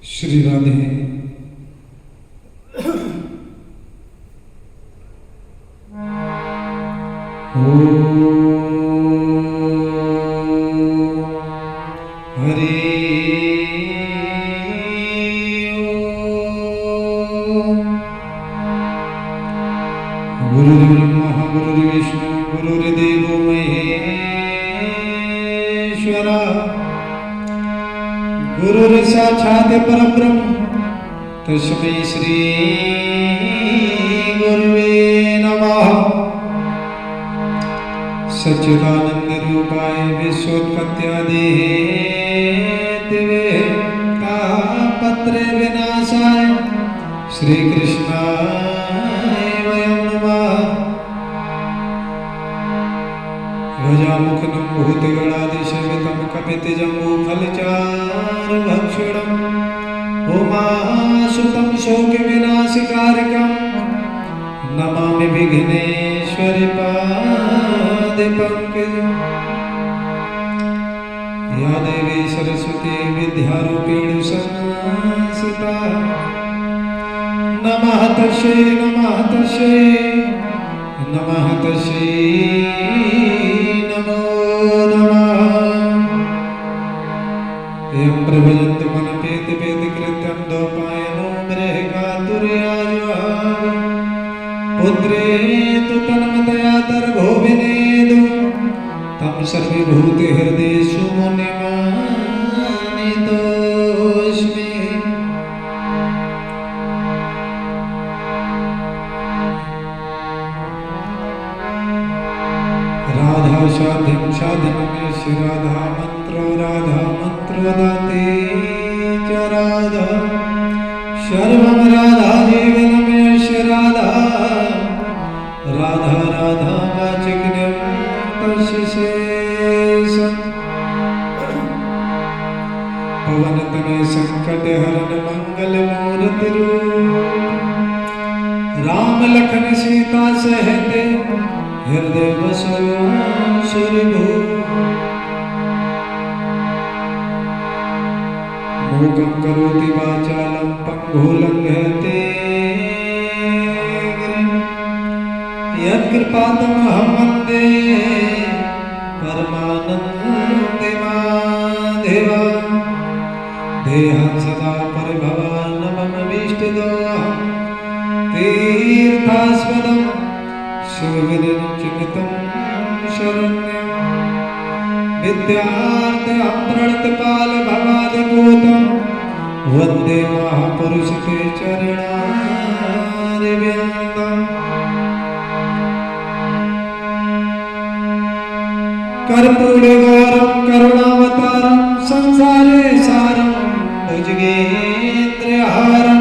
श्री राधे। हरे गुरुर्ब्रह्मा गुरुर्विष्णु गुरुर्देवो महेश्वरा गुरुर्साक्षात् परब्रह्म तस्मै श्री गुरुवे नमः। सच्चिदानंद रूपाय विश्वोत्पत्त्यादिहेतवे तापत्रय विनाशाय श्री कृष्णाय वयं नमः। गजामुखनं भूतगणादिसेवितं कपितजम्बूफलचारुभक्षणम् उमासुतं शोकविनाशकारकं नमामि विघ्नेश्वरी पादपङ्कजं। या देवी सरस्वती विद्यारूपेण संस्थिता नमः तस्यै नमः तस्यै नमः तस्यै नमो नमः। यं प्रभजन्तु मनपेतपेतकृत्यं दोपायनो बृहगातुर्याजुः पुत्रेतु तन्मतया तर्भोभिनेदु तं सर्वभूतहृदयेषु मुनिमानितोऽस्मि। राधा साध्यं साधनमेव श्री राधा मंत्रो दाते च राधा सर्वं राधा जीवनमेव श्री राधा राधा राधा वाचिकन्यं तस्य शेषम्। पवनतनय संकटहरण मंगलमूर्तिरूप राम लखन सीता सहित हृदय बसो सुरभूप। मूकं करोति वाचालं पङ्गुं लङ्घयते गिरिं यत्कृपातमहं वन्दे परमानन्दमाधवम्। देहं सदा परिभवान्नमभीष्टदोहं तीर्थास्पदं शिवविरचितं शरण्यं विद्यार्थं प्रणतपालभवादिभूतं वन्दे महापुरुषते चरणारविन्दम्। कर्पूरगौरं करुणावतारं संसारे सारं भुजगेन्द्रहारं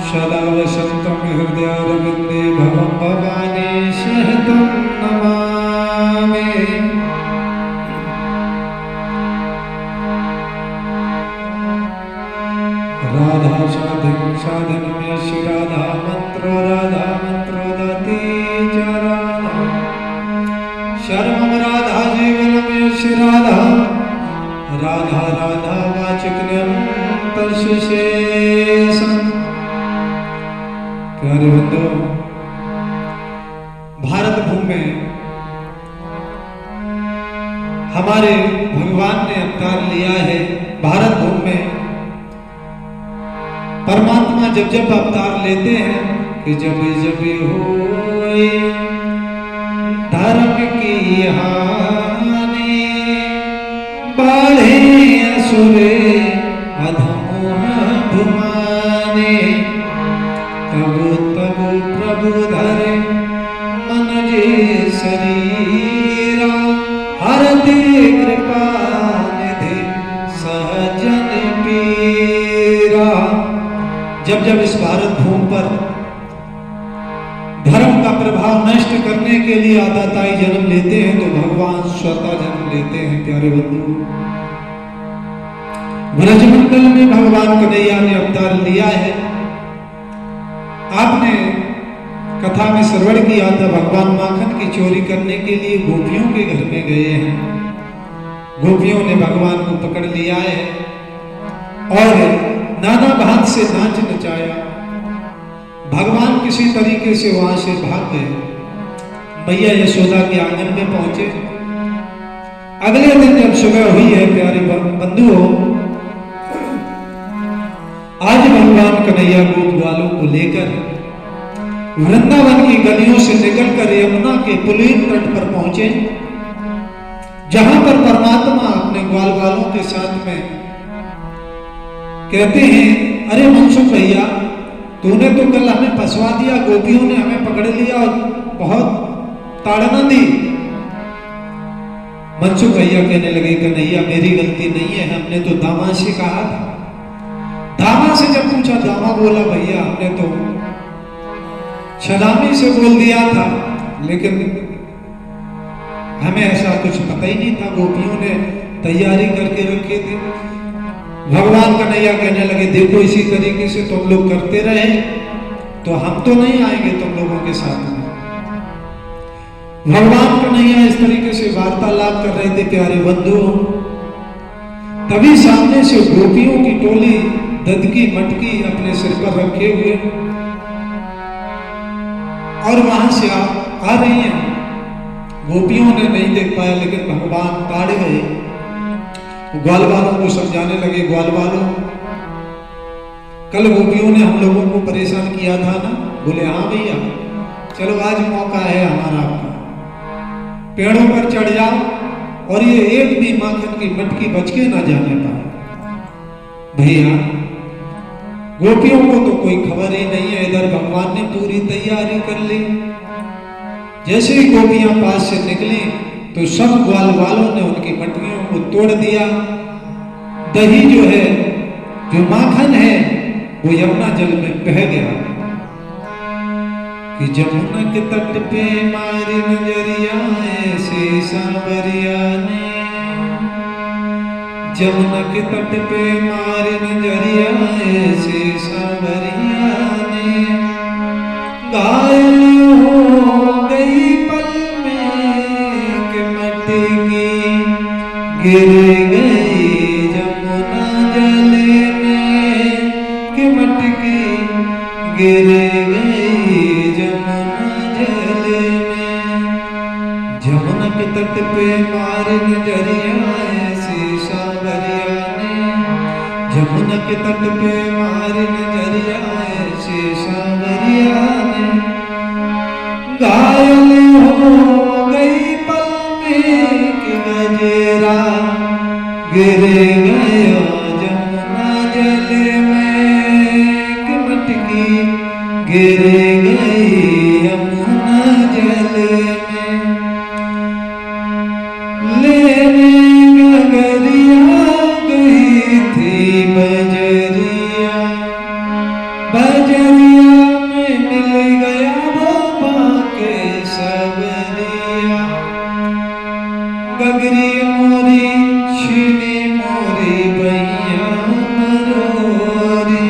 सदा वसन्तं हृदयारविन्दे भवं भवानी सहतं नमामि। राधा साध्यं साधनमेव श्री राधा मंत्रो दाते च राधा सर्वं राधा जीवनमेव श्री राधा राधा राधा वाचिकन्यं तस्य शेषम्। प्यारे बंधु, भारत भूमि में हमारे भगवान ने अवतार लिया है। भारत भूमि में परमात्मा जब जब अवतार लेते हैं कि जब जब होए धर्म की हानि बढ़े असुरे अधम भुमाने तब तब प्रभु धरे मन जे शरीरा हरते कृपा निधि सहजन पीरा। जब जब इस भारत भूमि पर धर्म का प्रभाव नष्ट करने के लिए आदाताई जन्म लेते हैं तो भगवान स्वतः जन्म लेते हैं। प्यारे बंधु, ब्रजमंडल में भगवान कन्हैया ने अवतार लिया है। आपने कथा में श्रवण किया था, भगवान माखन की चोरी करने के लिए गोपियों के घर में गए हैं। गोपियों ने भगवान को पकड़ लिया है और नाना भांत से नाच नचाया। भगवान किसी तरीके से वहां से भाग गए। मैया यशोदा के आंगन में पहुंचे। अगले दिन जब सुबह हुई है प्यारे बंधुओं, आज भगवान कन्हैया गोप ग्वालों को लेकर वृंदावन की गलियों से निकलकर यमुना के पुलीन तट पर पहुंचे, जहां पर परमात्मा अपने ग्वाल वालों के साथ में कहते हैं, अरे मनसुख भैया, तूने तो कल हमें फंसवा दिया, गोपियों ने हमें पकड़ लिया और बहुत ताड़ना दी। मनसुख भैया कहने लगे, कन्हैया मेरी गलती नहीं है, हमने तो दामा से कहा था। दामा से जब पूछा, दामा बोला, भैया हमने तो सलामी से बोल दिया था, लेकिन हमें ऐसा कुछ पता ही नहीं था, गोपियों ने तैयारी करके रखी थी। भगवान कन्हैया कहने लगे, देखो इसी तरीके से तुम लोग करते रहे तो हम तो नहीं आएंगे तुम लोगों के साथ में। भगवान कन्हैया इस तरीके से वार्तालाप कर रहे थे प्यारे बंधुओं, तभी सामने से गोपियों की टोली ददकी मटकी अपने सिर पर रखे हुए और वहां से आ रही हैं। गोपियों ने नहीं देख पाया, लेकिन भगवान ताड़ गए। ग्वाल वालों को समझाने लगे, ग्वाल वालों, कल गोपियों ने हम लोगों को परेशान किया था ना? बोले हाँ भैया, चलो आज मौका है हमारा, पेड़ों पर चढ़ जाओ और ये एक भी माखन की मटकी बच के ना जाने पाए। भैया गोपियों को तो कोई खबर ही नहीं है, इधर भगवान ने पूरी तैयारी कर ली। जैसे ही गोपियां पास से निकली तो सब ग्वाल वालों ने उनकी मटकियों को तोड़ दिया। दही जो है, जो माखन है, वो यमुना जल में बह गया। कि जमुना के तट पे मारी नजरिया ऐसे सांवरिया ने, जमुना के तट पे मारी नजरिया ऐसे सांवरिया ने, घायल हो गई पल में कि मटकी गिर गई जमुना जल में, कि मटकी गिर गई जमुना जल में। जमुना के तट पे मारी नजरिया ऐसी सांवरिया ने, जमुना के तट पे मारी नजरिया ऐसी सांवरिया ने, घायल हो गई पल में कि गजेरा गिर गया जमुना जल में, कि मटकी गिर गई यमुना जल में। लेने गगरिया गई थी बजरिया, बजरिया में मिल गया बाबा के सबरिया। गगरी मोरी छीनी मोरी भैया मरोरी,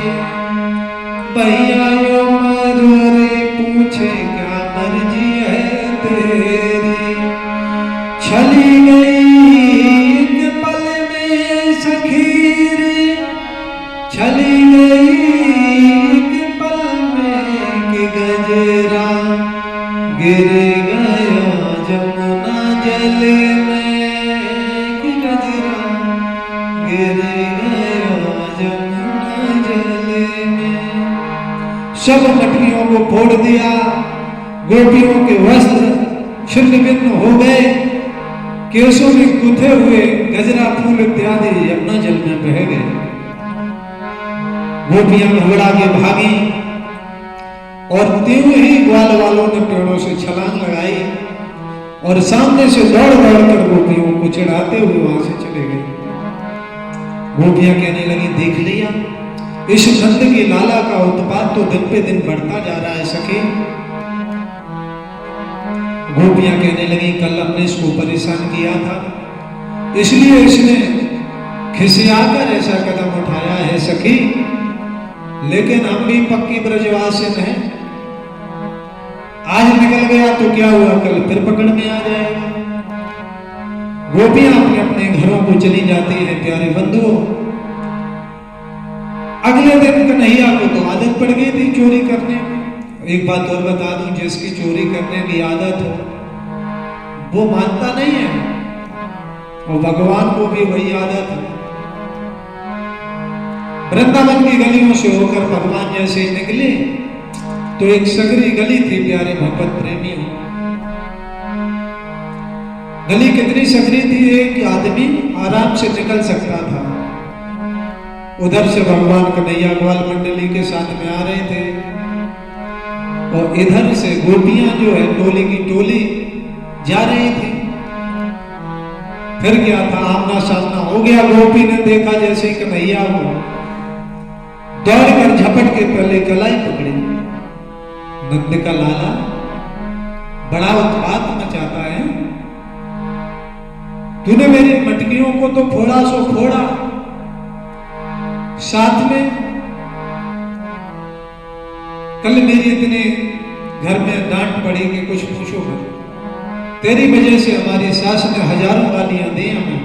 भैया यो मरोरी पूछे क्या मर्जी है तेरी। चली गई एक पल में सखीरी, चली गई एक पल में कि गजरा गिर गया जमुना जल में, कि गजरा गिर गया जमुना जल में। सब मटकियों को फोड़ दिया, गोपियों के वस्त्र छिन्न भिन्न हो गए, केसों में गुथे हुए गजरा फूल इत्यादि यमुना जल में बह गए। गोपियां घबरा के भागी और त्यों ही ग्वाल वालों ने पेड़ों से छलांग लगाई और सामने से दौड़ दौड़ कर गोपियों को चढ़ाते हुए वहां से चले गए। गोपियां कहने लगी, देख लिया, इस नंद की लाला का उत्पात तो दिन पे दिन बढ़ता जा रहा है सखी। गोपियां कहने लगी, कल हमने इसको परेशान किया था, इसलिए इसने खिसियाकर ऐसा कदम उठाया है सखी, लेकिन हम भी पक्की ब्रजवासिन हैं। आज निकल गया तो क्या हुआ, कल फिर पकड़ में आ जाएगा। गोपियां अपने अपने घरों को चली जाती हैं प्यारे बंधुओं। अगले दिन कन्हैया को तो आदत पड़ गई थी चोरी करने। एक बात और बता दूं, जिसकी चोरी करने की आदत हो वो मानता नहीं है, और भगवान को भी वही आदत है। वृंदावन की गलियों से होकर भगवान जैसे निकले तो एक सकरी गली थी, प्यारे भगवत प्रेमियों। गली कितनी सकरी थी, एक आदमी आराम से निकल सकता था। उधर से भगवान कन्हैया ग्वाल मंडली के साथ में आ रहे थे, और इधर से गोपियां जो है टोली की टोली जा रही थी। फिर क्या था, आमना सामना हो गया। गोपी ने देखा जैसे ही कन्हैया को, दौड़कर झपट के पहले कलाई पकड़ी। नंद का लाला बड़ा उत्पात मचाता है, तूने मेरी मटकियों को तो फोड़ा सो फोड़ा, साथ में कल मेरी इतने घर में डांट पड़ी कि कुछ पूछो मत। तेरी वजह से हमारी सास ने हजारों गालियां दी हमें।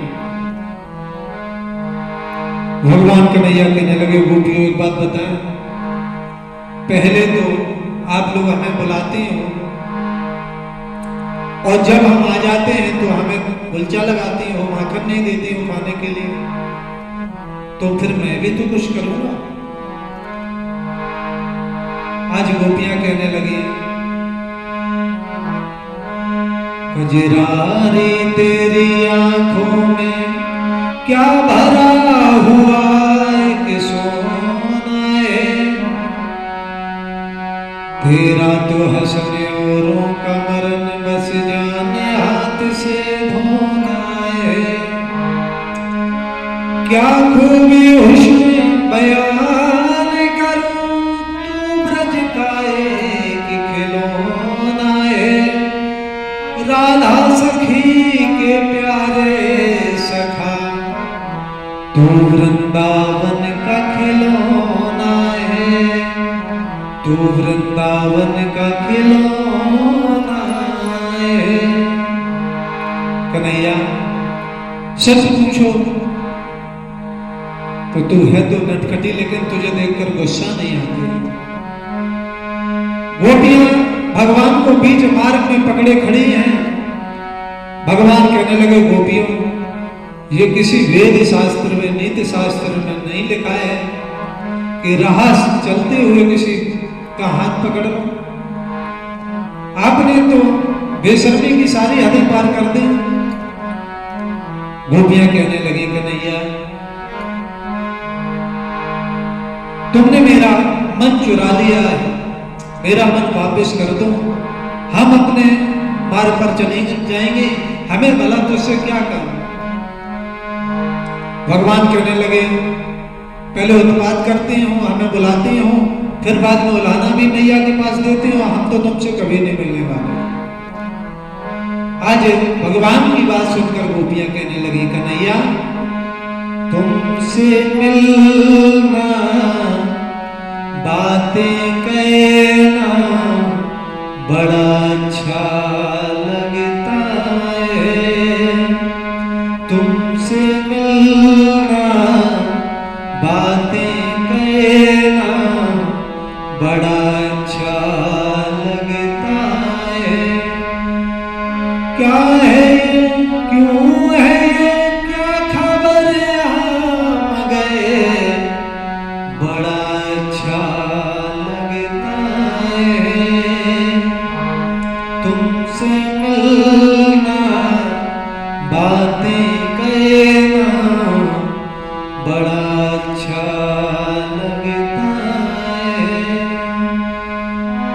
भगवान कन्हैया कहने लगे, गोपियों एक बात बताएं, पहले तो आप लोग हमें बुलाते हो, और जब हम आ जाते हैं तो हमें उल्चा लगाती हो, माखन नहीं देती हो खाने के लिए, तो फिर मैं भी तो कुछ करूंगा। आज गोपियां कहने लगी, कजरारी तेरी आंखों में क्या भरा हुआ कि सोना है, तेरा तो हंसने औरों का मरण, बस जाने हाथ से धोना है। क्या खूबी हुस्न बयान करूं, तू ब्रज का एक खिलौना है, राधा सखी के प्यारे सखा, तू वृंदावन का खिलौना है, तू वृंदावन का खिलौना है। कन्हैया सच पूछो तो तू है तो नटखटी, लेकिन तुझे देखकर गुस्सा नहीं आती। गोपियां भगवान को बीच मार्ग में पकड़े खड़ी हैं। भगवान कहने लगे, गोपियों ये किसी वेद शास्त्र में, नीति शास्त्र में नहीं लिखा है कि राह चलते हुए किसी का हाथ पकड़ो। आपने तो बेशर्मी की सारी हदें पार कर दी। गोपियां कहने लगी, कन्हैया तुमने मेरा मन चुरा लिया है, मेरा मन वापस कर दो, हम अपने मार्ग पर चले जाएंगे, हमें भला तुझसे क्या काम। भगवान कहने लगे, पहले उत्पात करती हो, हमें बुलाती हो, फिर बाद में उलाना भी मैया के पास देते हो, हम तो तुमसे कभी नहीं मिलने वाले। आज भगवान की बात सुनकर गोपियां कहने लगी, कन्हैया तुमसे मिलना, बातें कहना बड़ा अच्छा लगता है, तुमसे मिलना, बातें कहना बड़ा अच्छा लगता है। क्या है क्यों है क्या खबर हम गए, बड़ा अच्छा लगता है, तुमसे मिलना, बातें कहना बड़ा अच्छा लगता है।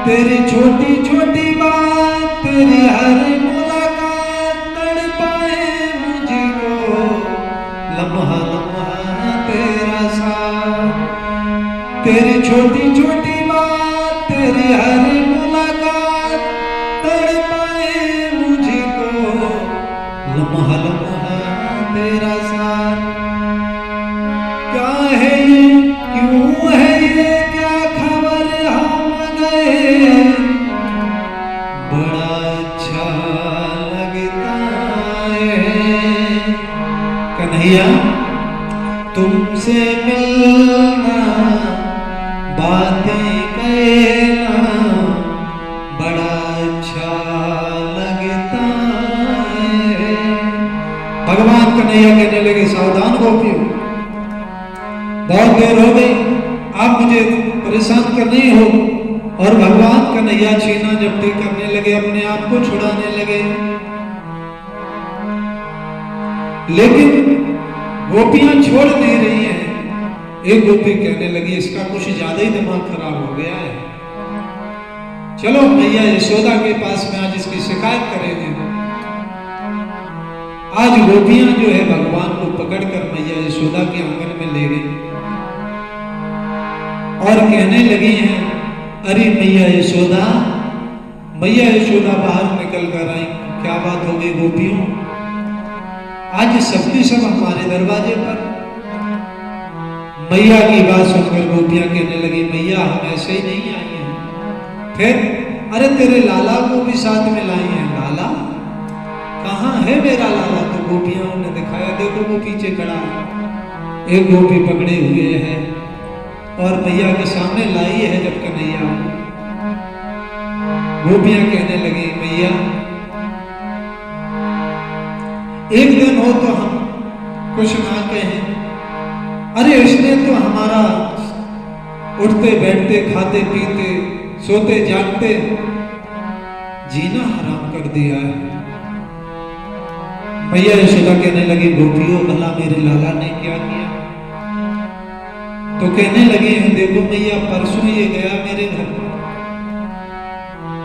तेरी छोटी छोटी बात, तेरी हर मुलाकात तड़पाए मुझको, लम्हा लम्हा तेरा साथ। तेरी छोटी छोटी बात, तेरी हर मुलाकात तड़पाए मुझको, लम्हा लम्हा तेरा साथ। क्या है ये क्यों है ये क्या खबर हम गए, बड़ा अच्छा लगता है। कन्हैया तुमसे मिलना बातें कहना बड़ा अच्छा लगता है। भगवान कन्हैया कहने लगे सावधान गोपियों, बहुत देर हो गई, आप मुझे परेशान कर रही हो। और भगवान कन्हैया छीना झपटी करने लगे, अपने आप को छुड़ाने लगे। लेकिन गोपियां छोड़ नहीं रही हैं। एक गोपी कहने लगी इसका कुछ ज्यादा ही दिमाग खराब हो गया है, चलो मैया यशोदा के पास में आज इसकी शिकायत करेंगे। आज गोपियां जो है भगवान को पकड़कर मैया यशोदा के आंगन में ले गई और कहने लगी हैं, अरे मैया यशोदा बाहर निकल कर आई, क्या बात हो गई गोपियों, आज सबके सब हमारे दरवाजे पर। मैया की बात सुनकर गोपियां कहने लगी, मैया हम ऐसे ही नहीं आई हैं। फिर अरे तेरे लाला को भी साथ में लाई हैं। लाला कहाँ है मेरा लाला? तो गोपियां ने दिखाया, देखो वो पीछे खड़ा है। एक गोपी पकड़े हुए है और मैया के सामने लाई है जब कन्हैया। गोपियां कहने लगी, मैया एक दिन हो तो हम कुछ ना कहें, अरे इसने तो हमारा उठते बैठते खाते पीते सोते जागते जीना हराम कर दिया है। मैया यशोदा कहने लगी, गोपियों भला मेरे लाला ने क्या किया? तो कहने लगे, देखो मैया परसों ये गया मेरे घर पर,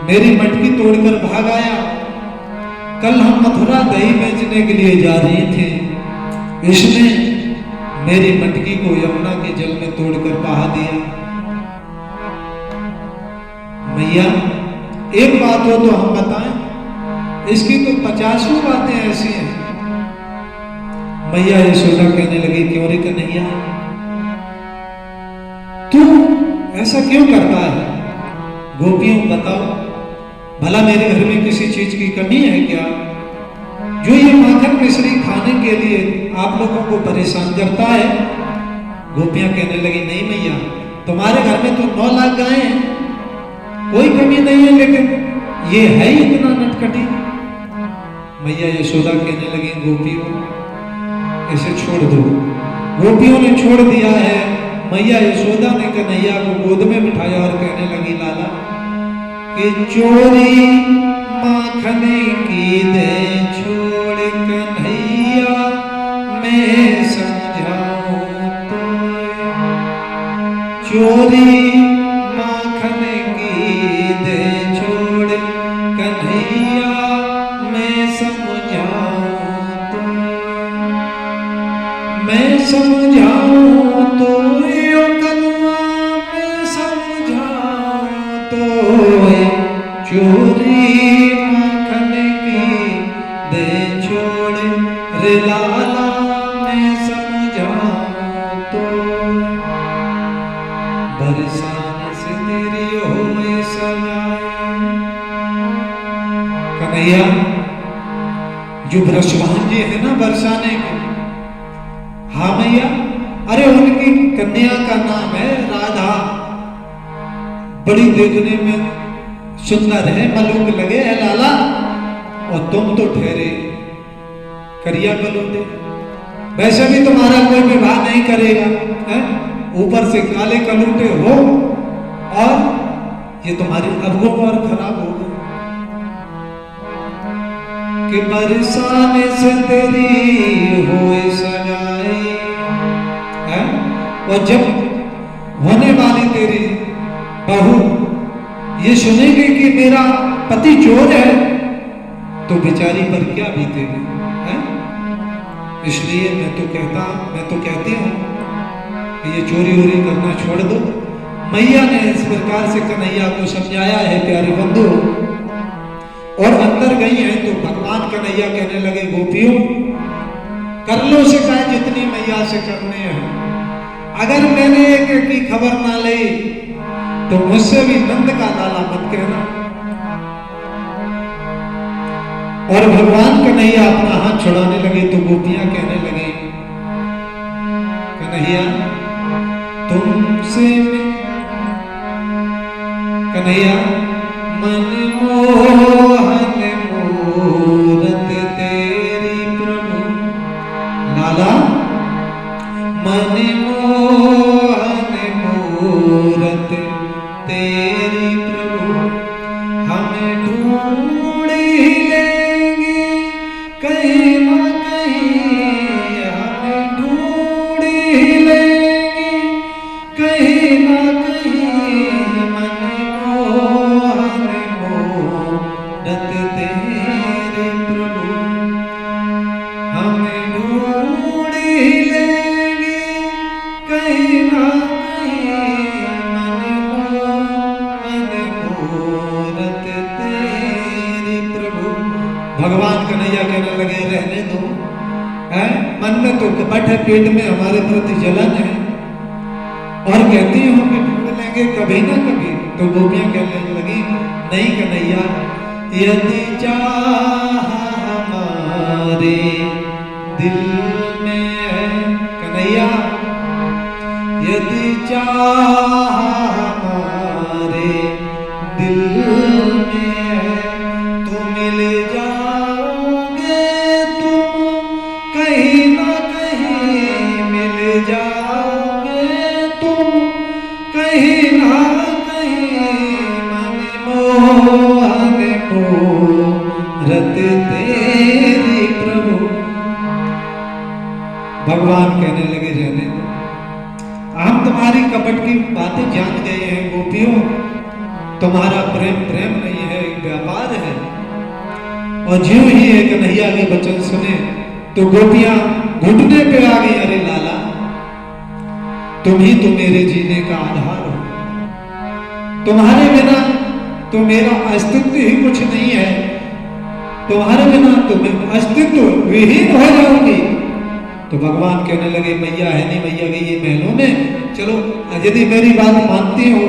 मेरी मटकी तोड़कर भाग आया। कल हम मथुरा दही बेचने के लिए जा रहे थे, इसने मेरी मटकी को यमुना के जल में तोड़कर बहा दिया। मैया एक बात हो तो हम बताएं, इसकी तो 50 बातें ऐसी हैं। मैया यशोदा कहने लगी, क्यों रे कन्हैया, तू ऐसा क्यों करता है? गोपियों बताओ, भला मेरे घर में किसी चीज की कमी है क्या जो ये माखन मिश्री खाने के लिए आप लोगों को परेशान करता है? गोपियां कहने लगी, नहीं मैया, तुम्हारे घर में तो 9 लाख गायें हैं, कोई कमी नहीं है, लेकिन ये है ही इतना नटखटी। मैया यशोदा कहने लगी, गोपियों इसे छोड़ दो। गोपियों ने छोड़ दिया है। मैया यशोदा ने कन्हैया को गोद में बिठाया और कहने लगी, लाला कि चोरी माखन की दे छोड़ कन्हैया, मैं समझाऊं तो चोरी माखन की दे छोड़ कन्हैया, मैं समझाऊं तो मैं समझाऊं तो यो कलवा, मैं समझाऊं तो चोरी माखन की दे छोड़ रे लाला, मैं समझाऊं तो बरसाने से तेरी होए सगाई। कन्हैया जो ब्रजवान जी है ना बरसाने के, हाँ मैया, अरे उनकी कन्या का नाम है राधा, बड़ी देखने में सुंदर है, मलूक लगे है लाला, और तुम तो ठहरे करिया कलूटे। वैसे भी तुम्हारा कोई विवाह नहीं करेगा, है? ऊपर से काले कलूटे हो और ये तुम्हारी अवगुण और खराब हो गई कि बरसाने से तेरी होए सगाई, है? और जब होने वाली तेरी बहू ये सुनेगी कि मेरा पति चोर है तो बेचारी पर क्या बीतेगी, है? इसलिए मैं तो कहती हूँ कि ये चोरी वोरी करना छोड़ दो। मैया ने इस प्रकार से कन्हैया को समझाया है प्यारे बंधु, और अंदर गई है तो भगवान कन्हैया कहने लगे, गोपियों कर लो शिकायत जितनी मैया से करनी है, अगर मैंने एक की खबर ना ली तो मुझसे भी नंद का लाला मत कहना। और भगवान कन्हैया अपना हाथ छुड़ाने लगे तो गोपियां कहने लगी, कन्हैया तुमसे कन्हैया मनमोहन मूरत तेरी प्रभु लाला मनमोहन मूरत तेरी प्रभु हम ढूंढ लेंगे कहीं ना कहीं हम ढूंढ लेंगे कहीं ना कहीं मनमोहन मूरत तेरी प्रभु हम ढूंढ लेंगे कहीं ना कहीं मनमोहन मूरत तेरी प्रभु। भगवान कन्हैया कहने लगे रहने दो, है मन में तो कपट है, पेट में हमारे प्रति जलन है और कहती हो कि ढूंढ लेंगे कभी ना कभी। तो गोपियां कहने लगी नहीं कन्हैया यदि चाह हमारे दिल में है कन्हैया यदि चाह हमारे दिल में है तो मिल जाओगे तुम कहीं ना कहीं मिल जाओगे तुम कहीं ना कहीं मनमोहन मूरत तेरी प्रभु। भगवान कहने लगे रहने दो, हम तुम्हारी कपट की बातें जान गए हैं गोपियों, तुम्हारा प्रेम प्रेम नहीं है व्यापार है। और ज्यों ही एक कन्हैया के वचन सुने तो गोपियां घुटने पे आ गई, अरे लाला तुम ही तो मेरे जीने का आधार हो, तुम्हारे बिना तो मेरा अस्तित्व ही कुछ नहीं है, तुम्हारे बिना तो मैं अस्तित्व विहीन हो जाऊंगी। तो भगवान कहने लगे मैया है नहीं, मैया गई ये महलों में, चलो यदि मेरी बात मानती हो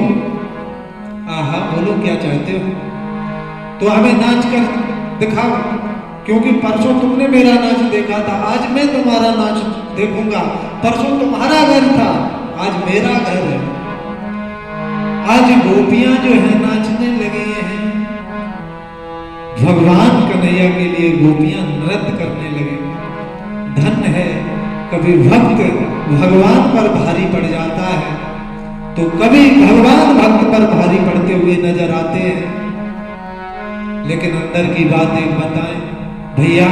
आहा बोलो क्या चाहते हो तो हमें नाच कर दिखाओ, क्योंकि परसों तुमने मेरा नाच देखा था, आज मैं तुम्हारा नाच देखूंगा। परसों तुम्हारा घर था, आज मेरा घर है। आज गोपियां जो है नाचने लगी हैं, भगवान कन्हैया के लिए गोपियां नृत्य करने लगे। धन है कभी भक्त भगवान पर भारी पड़ जाता है तो कभी भगवान भक्त पर भारी पड़ते हुए नजर आते हैं। लेकिन अंदर की बात एक बताएं भैया,